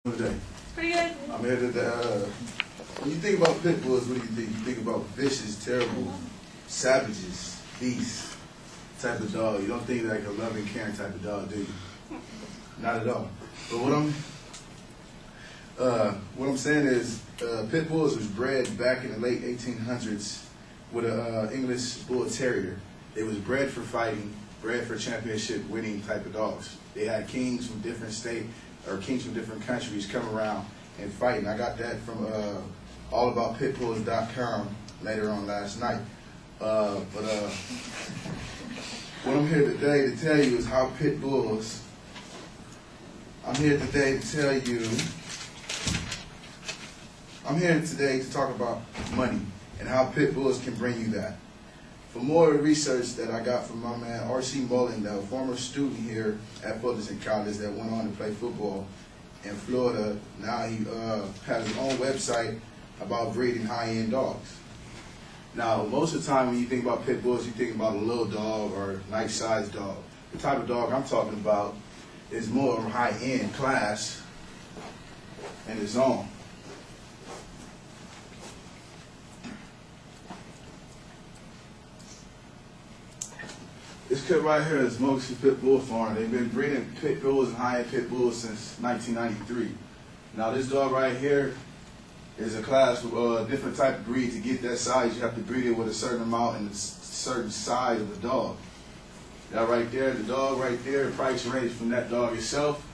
Today. Pretty good. I'm here today. When you think about pit bulls, what do you think? You think about vicious, terrible, savages, beasts type of dog. You don't think like a loving, caring type of dog, do you? Not at all. But what I'm saying is, pit bulls was bred back in the late 1800s with an English bull terrier. They was bred for fighting, bred for championship winning type of dogs. They had kings from different states or kings from different countries come around and fight. And I got that from allaboutpitbulls.com later on last night. What I'm here today to tell you is how pit bulls. I'm here today to talk about money and how pit bulls can bring you that. For more research that I got from my man R.C. Mullen, a former student here at Fullerton College that went on to play football in Florida. Now he has his own website about breeding high-end dogs. Now, most of the time when you think about pit bulls, you think about a little dog or a nice-sized dog. The type of dog I'm talking about is more high-end class and its own. This kid right here is Moxie Pit Bull Farm. They've been breeding pit bulls and high-end pit bulls since 1993. Now this dog right here is a class for different type of breed. To get that size, you have to breed it with a certain amount and a certain size of the dog. That right there, the dog right there, the price range from that dog itself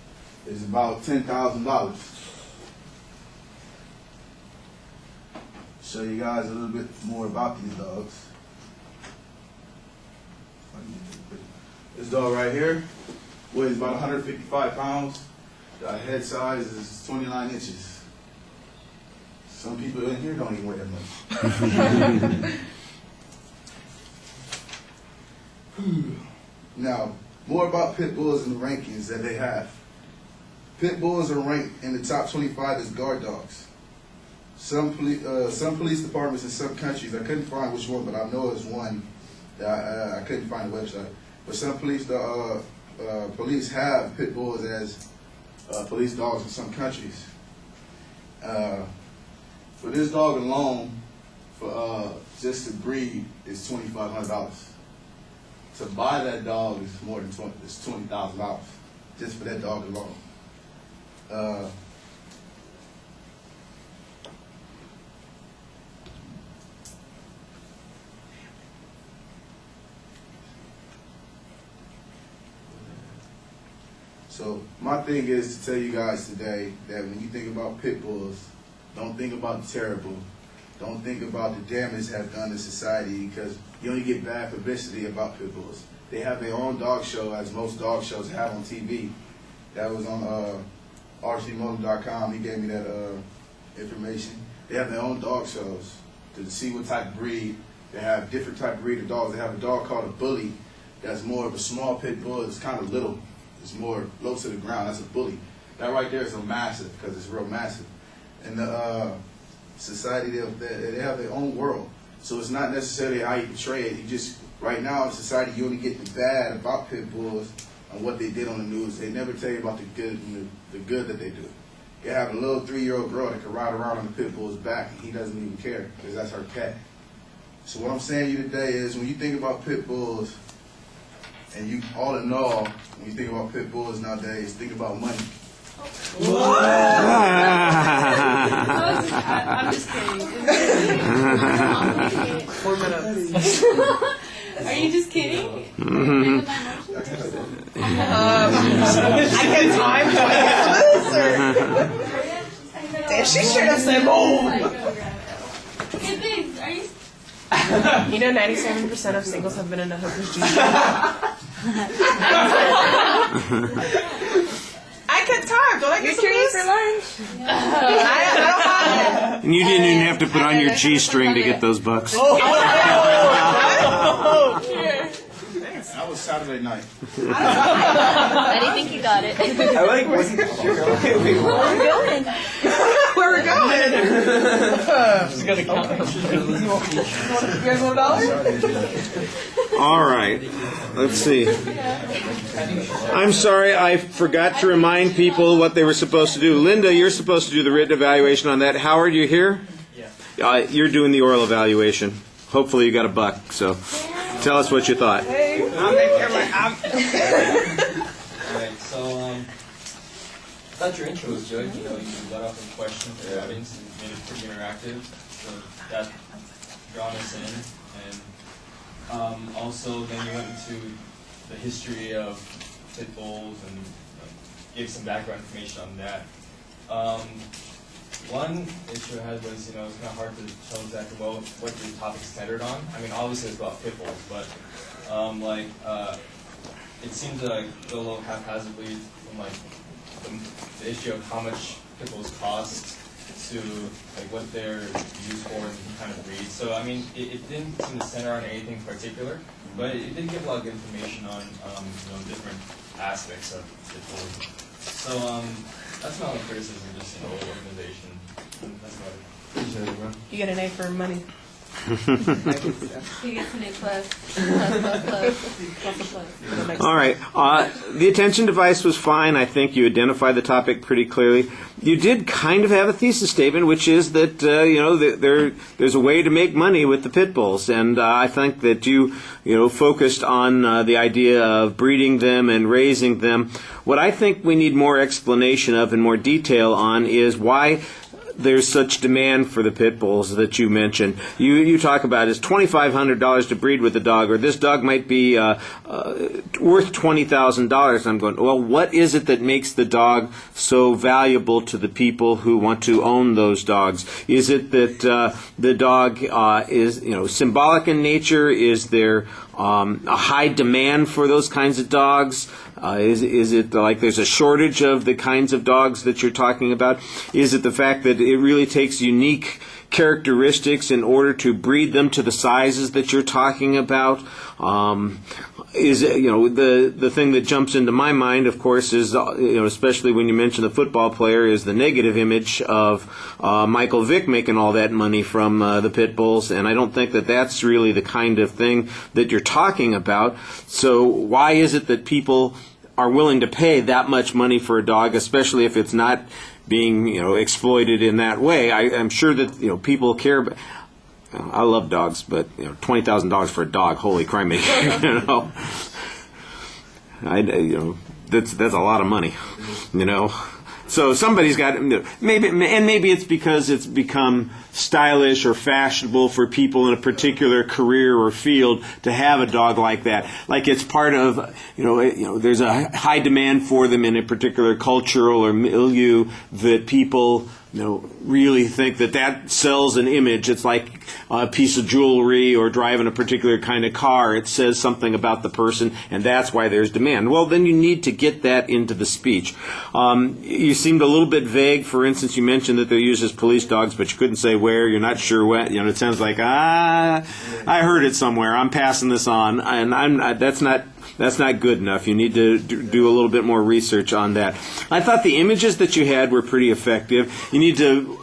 is about $10,000. Show you guys a little bit more about these dogs. This dog right here weighs about 155 pounds. The head size is 29 inches. Some people in here don't even weigh that much. Now, more about pit bulls and the rankings that they have. Pit bulls are ranked in the top 25 as guard dogs. Some police departments in some countries, I couldn't find which one, but I know it's one that I couldn't find a website. But some police have pit bulls as police dogs in some countries. For this dog alone, for just to breed, is $2,500. To buy that dog is more than $20,000 just for that dog alone. So my thing is to tell you guys today that when you think about pit bulls, don't think about the terrible. Don't think about the damage they have done to society, because you only get bad publicity about pit bulls. They have their own dog show, as most dog shows have on TV. That was on rcmullen.com. He gave me that information. They have their own dog shows to see what type of breed. They have different type of breed of dogs. They have a dog called a bully that's more of a small pit bull. It's kind of little. It's more low to the ground. That's a bully. That right there is a massive, because it's real massive. And the society, they have their own world. So it's not necessarily how you portray it. You just, right now in society, you only get the bad about pit bulls and what they did on the news. They never tell you about the good and the good that they do. You have a little 3-year-old girl that can ride around on the pit bull's back, and he doesn't even care, because that's her pet. So what I'm saying to you today is, when you think about pit bulls, and you, all in all, when you think about pit bulls nowadays, think about money. I'm just kidding. 4 minutes. Are you just kidding? I get time for this, or damn, she should have said boom. Hey, Biggz, are you? You know, 97% of singles have been in a hooker's juice. I get time. Don't I get some trees for lunch? I don't mind it. And you didn't even have to put on your G-string to get those bucks. That was Saturday night. I didn't think you got it. I like wasn't sure. Where are we going? Where we're going? She's gonna count. You guys want $1? All right. Let's see. I'm sorry, I forgot to remind people what they were supposed to do. Linda, you're supposed to do the written evaluation on that. Howard, you here? Yeah. You're doing the oral evaluation. Hopefully you got a buck. So tell us what you thought. Hey, I'll make everyone. Alright, so I thought your intro was good. You know, you let off some questions to the audience and made it pretty interactive. So that drawn us in. And also then you went into the history of pit bulls and gave some background information on that. One issue I had was, you know, it's kind of hard to tell exactly well what your topic's centered on. I mean, obviously it's about pit bulls, but it seemed to go a little haphazardly from like the issue of how much pit bulls cost to like what they're used for and kind of breed. So I mean, it didn't seem to center on anything particular, but it did give a lot of information on you know, different aspects of pit bulls. So that's my only criticism, just you know, organization. That's about it. You get an A for money. He gets an A plus. Plus. All right. The attention device was fine. I think you identified the topic pretty clearly. You did kind of have a thesis statement, which is that you know there's a way to make money with the pit bulls, and I think that you focused on the idea of breeding them and raising them. What I think we need more explanation of and more detail on is why there's such demand for the pit bulls that you mentioned. You talk about it's $2,500 to breed with a dog, or this dog might be worth $20,000. I'm going, well, what is it that makes the dog so valuable to the people who want to own those dogs? Is it that the dog is symbolic in nature? Is there a high demand for those kinds of dogs? Is it like there's a shortage of the kinds of dogs that you're talking about? Is it the fact that it really takes unique characteristics in order to breed them to the sizes that you're talking about? Is it, the thing that jumps into my mind, of course, is especially when you mention the football player, is the negative image of Michael Vick making all that money from the pit bulls, and I don't think that that's really the kind of thing that you're talking about. So why is it that people are willing to pay that much money for a dog, especially if it's not being exploited in that way? I'm sure that people care. I love dogs, but $20,000 for a dog, holy crime! That's a lot of money, So somebody's got maybe it's because it's become stylish or fashionable for people in a particular career or field to have a dog like that. Like it's part of there's a high demand for them in a particular cultural or milieu that people really think that sells an image. It's like a piece of jewelry or driving a particular kind of car. It says something about the person, and that's why there's demand. Well, then you need to get that into the speech. You seemed a little bit vague. For instance, you mentioned that they're used as police dogs, but you couldn't say where. You're not sure when. It sounds like, I heard it somewhere. I'm passing this on, and that's not good enough. You need to do a little bit more research on that. I thought the images that you had were pretty effective. You need to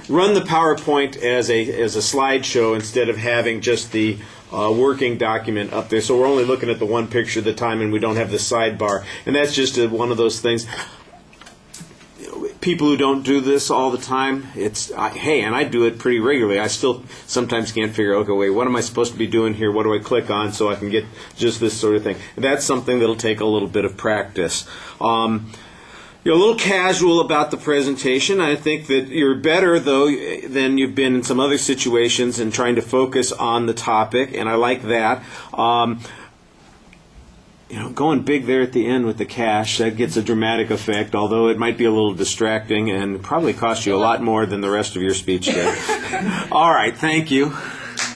run the PowerPoint as a slideshow instead of having just the working document up there. So we're only looking at the one picture at a time, and we don't have the sidebar. And that's just one of those things. People who don't do this all the time, and I do it pretty regularly. I still sometimes can't figure out, okay, wait, what am I supposed to be doing here? What do I click on so I can get just this sort of thing? And that's something that'll take a little bit of practice. You're a little casual about the presentation. I think that you're better, though, than you've been in some other situations in trying to focus on the topic, and I like that. Going big there at the end with the cash, that gets a dramatic effect, although it might be a little distracting and probably cost you a lot more than the rest of your speech did. All right, thank you.